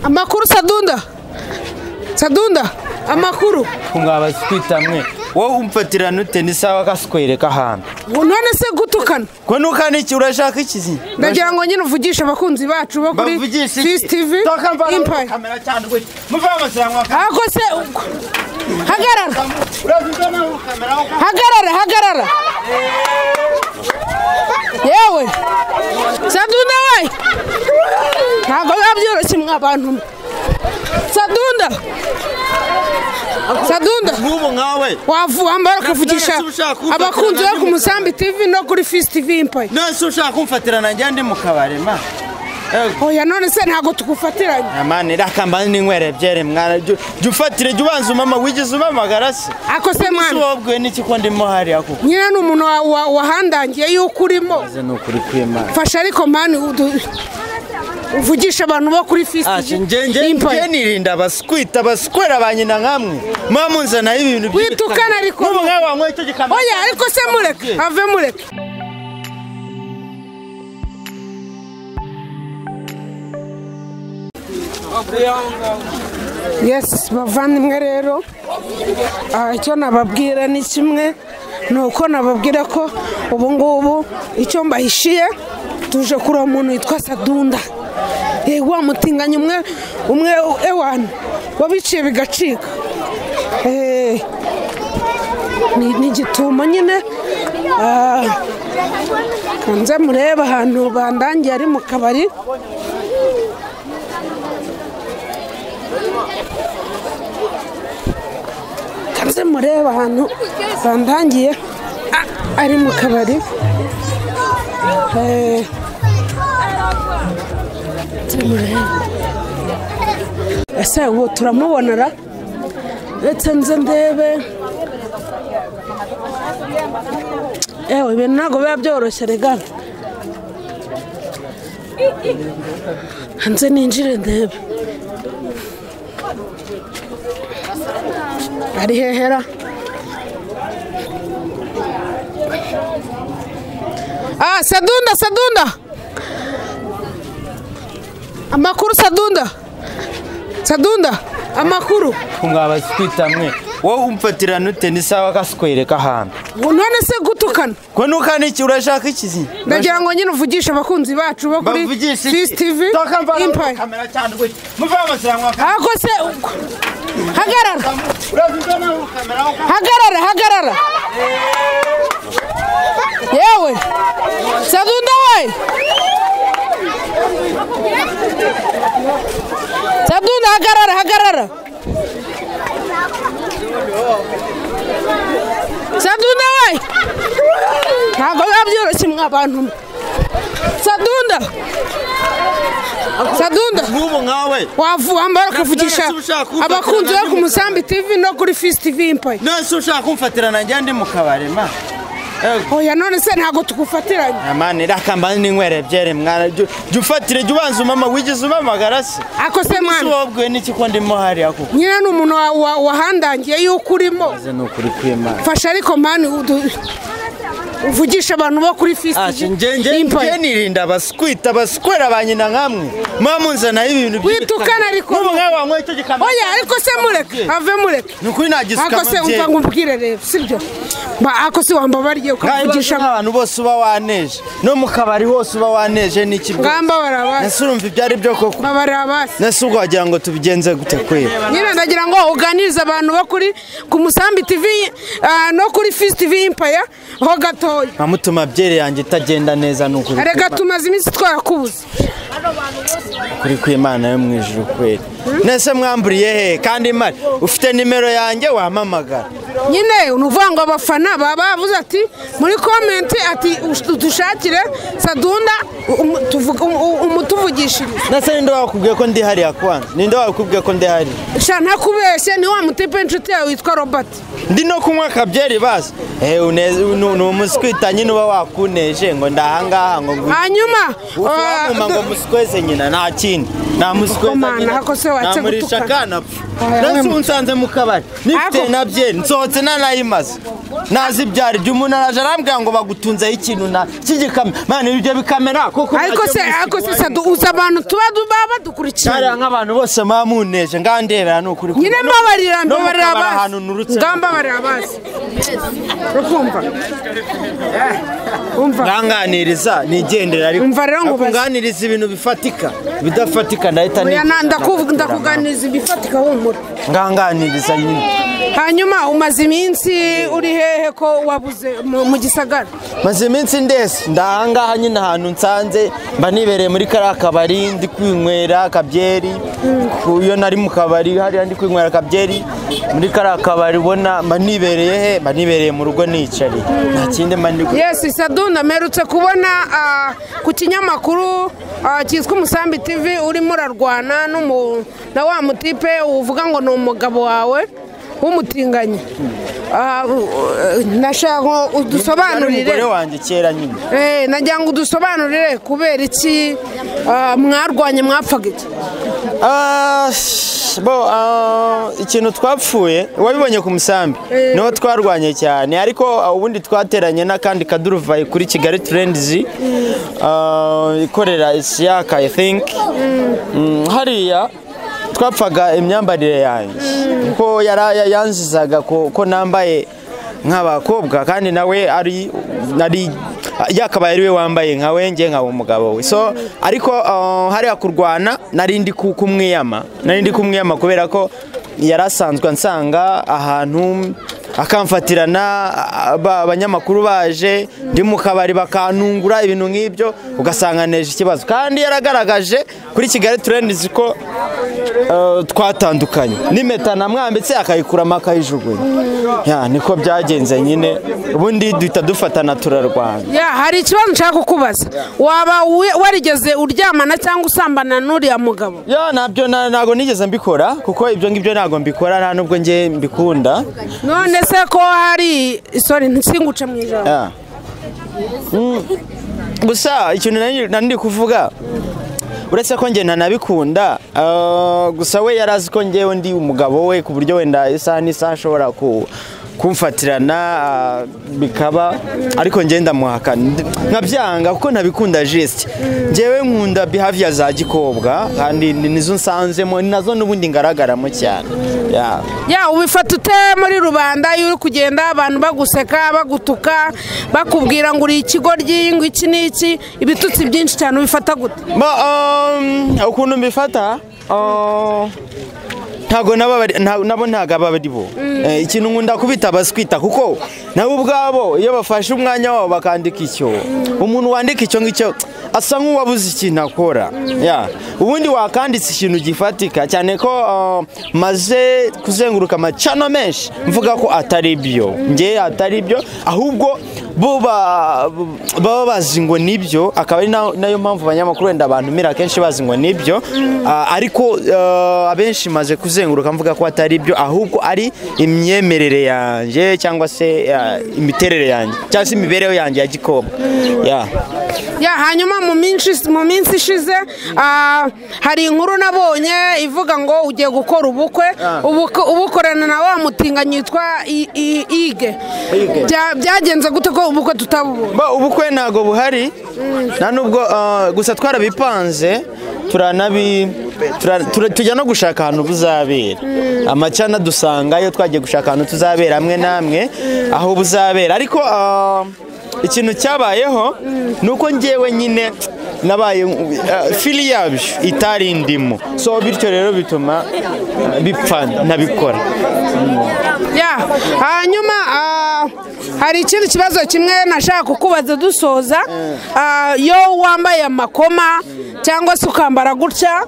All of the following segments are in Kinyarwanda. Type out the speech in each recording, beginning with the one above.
Amakuru Sadunda amakuru kumwaba twitamwe wowe umfatira nute ni sawa kasukwereka hano none se gutukana ko nukana iki urashaka iki ndagira ngo nyine uvugisha abakunzi bacu bo kuri TV Empire kamera cyane gwe muva amashyamwa ako se hagarara yewe Sadunda we ntabwo yabyoroshye mwabantu Sadunda ngubu nkawe wambara kuvugisha abakunzi bo ku Musambi TV no kuri TV Empire nase ushaka kumfatira nanjye ndi mu kabare ma oya none se ntago tugufatiranye amane rakamba n'inkwere byere mwana jufatire jubanza mama wigize umamagara se ako se mwana wobwe niki ko ndimo hari ako nyina n'umuntu wahandangiye yuko urimo aze no kuri kwema fasha ariko mani uvugisha abantu bo kuri nje nirinda baskwita baskwera banyina nkamwe mamunzana ibintu bitukana ariko n'ubu nkawe wanywe cyo gikamba oya ariko se mureke ave mureke yes bavandimwe rero icyo nababwira ni kimwe nuko nababwira ko ubu ngubu icyo mbahishiye tuje kuri umuntu witwa Sadunda Wamutinganyi umwe ewana wabiciye bigacika ni gituma nyine kanze mureba ahantu bandangiye ari mu kabari kanze mureba ahantu bandangiye ari mu kabari ese ubu turamubonera ndetse nze ndebe yewe ibintu ntabwo biba byoroshye regana hanze ninjire ndebe ari hehera Sadunda amakuru Sadunda amakuru kumwaba twitamwe wowe umfatira nute ni sawa kasukwereka hano none se gutukana ko nukana iki urashaka iki ndagira ngo nyine uvugisha abakunzi bacu bo kuri TV Empire kamera cyane gwe muva amashyamwa ako se hagarara yewe Sadunda we Sadunda hagarara Sadunda we ntabwo yabyoroshye mwabantu Sadunda ngubu nkawe wambara kuvugisha abakunzi bo ku Musambi TV no kuri TV Empire nase ushaka kumfatira nanjye ndi mu kabare ma oya none se ntago tugufatiranye amane rakamba n'inkwere byere mwana jufatire jubanza mama wigize umamagara se ako se mwana wobwe niki ko ndimo hari ako nyina n'umuntu wahandangiye yuko urimo aze no kuri kwema fasha ariko mani uvugisha abantu bo kuri nje nirinda baskwita baskwera banyina nkamwe mamunzana ibintu bitukana ariko n'ubu nkawe wanywe cyo gikamba oya ariko se mureke ave mureke nukuri nagisuka ako se umva ngumbwire rero sibyo ako se wambabariye ukavugisha abantu bose uba waneje no mu kabari hose uba waneje niki ngamba barabase nase urumva ibyari byo koko barabase nase ubwo wagira ngo tubigenze gute kwera nyine ndagira ngo uganirize abantu bo kuri ku Musambi TV no kuri TV Empire ho gato amutuma byere yanjye itagenda neza n'ukuri arega tumaze iminsi twarakubuze kuri kw'Imana yo mu ijuru kwera nese mwamburiye he kandi mari ufite nimero yanjye wamamagara nyine unuvuga ngo abafana baba bavuze ati muri comment ati dushakire Sadunda umutuvugishirize nase ninde wakubwiye ko ndi hari yakwanza ninde wakubwiye ko ndi hari sha ntakubeshye ni wa mutipe inshuti yawe witwa Robert ndi no kunywa akabyeri basi umuskwitanye nuba wakuneje ngo ndahangaha ngo hanyuma ngo muskweze nyina nta kindi nta muskweze nyina namurisha kana nase unsanze mu kabari nifite na byeri nasohotse nanayimaze nazibyara ibyo umuntu araje arambwira ngo bagutunzeho ikintu na cy'igikamera mani ibyo bikamera koko ariko se Sadu uza abantu tuba badukurikira cyari nk'abantu bose mamuneje ngandebera n'ukuri nyine mbabarira abazi ngambabarira abazi ukumva umva nganganiriza nigendera ariko umva rero ngo nganiriza ibintu bifatika bidafatika ndahita ndakuganiriza ibifatika humura nganganiriza nyine hanyuma umaze iminsi uri hehe ko wabuze mu gisagara maze iminsi ndese ndahangaha nyine ahantu nsanze mba nibereye muri kariya kabari ndi kwinywera akabyeri iyo nari mu kabari hariya ndi kwinywera akabyeri muri kariya kabari ubona mba nibereye he mba nibereye mu rugo nicariye nta kindi mba ndi yes Sadu namerutse kubona ku kinyamakuru cyitwa Umusambi TV urimo urarwana na wa mutipe uvuga ngo ni umugabo wawe Wamutinganyi nashaka udusobanurire umugore wanjye kera nyine nagira ngo udusobanurire kubera iki mwarwanye mwapfaga iki ikintu twapfuye wabibonye ku Musambi niho twarwanye cyane ariko ubundi twateranye n'akandi kaduruvayi kuri Kigali Trends ikorera Isiyaka I think hariya twapfaga imyambarire yanjye ko yanzizaga ko nambaye nk'abakobwa kandi nawe ari yakabaye ari we wambaye nkawe nge nkaba umugabo we so ariko hariya kurwana narindi kumwiyama kubera ko yarasanzwe ansanga ahantu akamfatirana abanyamakuru baje ndi mu kabari bakanungura ibintu nk'ibyo ugasanga neje ikibazo kandi yaragaragaje kuri Kigali Trends ko twatandukanye n'impeta namwambitse akayikuramo akayijugunya niko byagenze nyine ubundi duhita dufatana turarwana hari ikibazo nshaka kukubaza waba warigeze uryamana cyangwa usambana n'uriya mugabo nabyo ntago nigeze mbikora kuko ibyo ngibyo ntago mbikora nta nubwo nge mbikunda none se ko hari nsinguce mu ijambo gusa ikintu nandi kuvuga uretse ko nge ntanabikunda gusa we yarazi ko ngewe ndi umugabo we ku buryo wenda isaha n'isaha ashobora kumfatirana bikaba ariko nge ndamuhakana nkabyanga kuko ntabikunda geste ngewe nkunda behavior za gikobwa kandi nizo nsanzemo ni nazo n'ubundi ngaragaramo cyane ubifata ute muri rubanda iyo uri kugenda abantu baguseka bagutuka bakubwira ngo uri ikigoryi ngo iki n'iki ibitutsi byinshi cyane ubifata gute ukuntu mbifata ntago nabo ntago abari bo ikintu nkunda kubita baswita kuko nabo ubwabo iyo bafashe umwanya wabo bakandika icyo umuntu wandika icyo ngicyo asa nk'uwabuze ikintu akora ubundi wakanditse ikintu gifatika cyane ko maze kuzenguruka amacano menshi mvuga ko atari byo atari byo ahubwo bo baba bazi ngo nibyo akaba ari nayo mpamvu abanyamakuru wenda abantu mira kenshi bazi ngo nibyo ariko abenshi maze kuzenguruka mvuga ko atari byo ahubwo ari imyemerere yanjye cyangwa se imiterere yanjye cyangwa se imibereho yanjye ya gikobwa hanyuma mu minsi ishize hari inkuru nabonye ivuga ngo ugiye gukora ubukwe ubukorana na Wamutinganyi yitwa Ige byagenze gute ko ubukwe tutabubona ubukwe ntago buhari nta nubwo gusa twarabipanze tujya no gushaka ahantu buzabera amacana dusangayo twagiye gushaka ahantu tuzabera hamwe namwe aho buzabera ariko ikintu cyabayeho nuko ngewe nyine nabaye fili yabyo itari ndimo so bityo rero bituma bipfa nabikora hanyuma hari ikindi kibazo kimwe nashaka kukubaza dusoza iyo wambaye amakoma cyangwa se ukambara gutya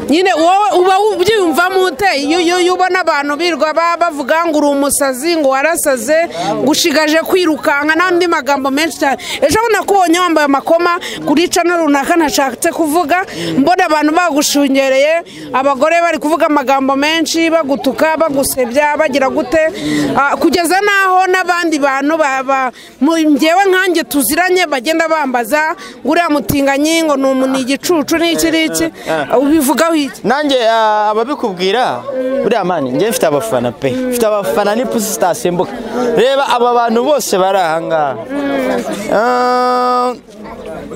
nyine wowe uba ubyiyumvamo ute iyo ubona abantu birwa bavuga ngo uri umusazi ngo warasaze gushigaje kwirukanka n'andi magambo menshi cyane ejo nakubonye wambaye amakoma kuri cano runaka nashatse kuvuga mbona abantu bagushungereye abagore bari kuvuga amagambo menshi bagutuka bagusebya bagira gute kugeza naho n'abandi bantu ngewe nkanjye tuziranye bagenda bambaza ngo uriya Mutinganyi ngo ngo ni umuntu igicucu n'iki ubivugaho iki? Nanjye ababikubwira buriya mani njye mfite abafana pe, mfite abafana ni pusi sitasimbuka. Reba aba bantu bose bari ahangaha,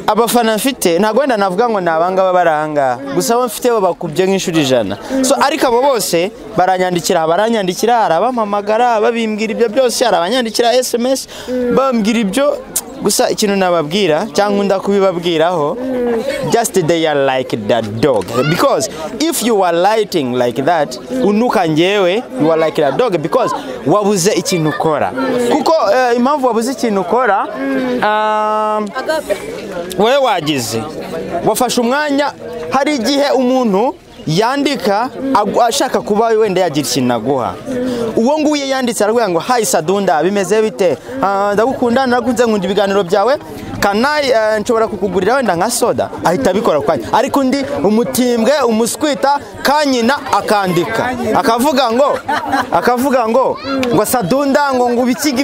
abafana mfite ntabwo wenda navuga ngo ni abangaba bari ahangaha, gusa abo mfite bo bakubye nk'inshuro 100. So ariko abo bose baranyandikira, hari abampamagara babimbwira ibyo byose, hari abanyandikira SMS bambwira ibyo. Gusa ikintu nababwira cyangwa ndakubibabwiraho, just they are like that dog, because if you are lighting like that unuka ngewe, you are like that dog because wabuze ikintu ukora. Kuko impamvu wabuze ikintu ukora, wewe wagize wafashe umwanya. Hari igihe umuntu yandika ashaka kuba wenda yagira ikintu aguha, uwo nguye yanditse aravuga ngo hi Sadunda bimeze bite, ndagukunda nakunze nkunda ibiganiro byawe, kanayi nshobora kukugurira wenda nka soda, ahita abikora kwanya. Ariko undi umutimbwe umuswita kanyina akandika akavuga ngo Sadunda ngo biki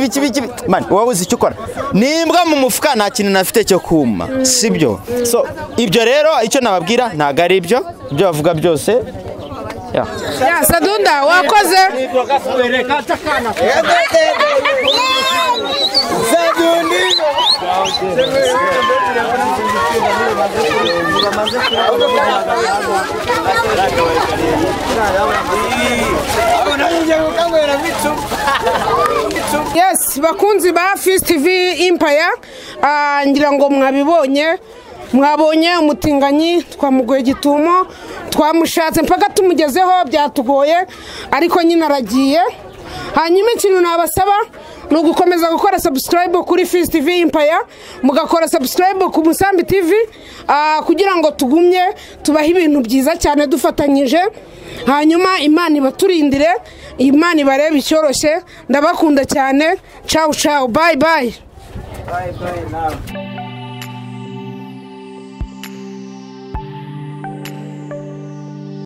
man, wabuze icyo ukora. Nimbwa mu mufuka nta kintu nafite cyo kuma, sibyo? So ibyo rero icyo nababwira ntago ari ibyo bavuga byose. Ya Sadunda wakoze. Yes, bakunzi ba Fist TV Empire, ngira ngo mwabonye umutinganyi twamugoye gitumo, twamushatse mpaka tumugezeho byatugoye, ariko nyine aragiye. Hanyuma ikintu nabasaba ni ugukomeza gukora subscribe kuri Fist TV Empire, mugakora subscribe ku Musambi TV, kugira ngo tugumye tubahe ibintu byiza cyane dufatanyije. Hanyuma Imana ibaturindire, Imana ibarebe icyoroshye. Ndabakunda cyane. Ciao ciao, bye bye. Bye now.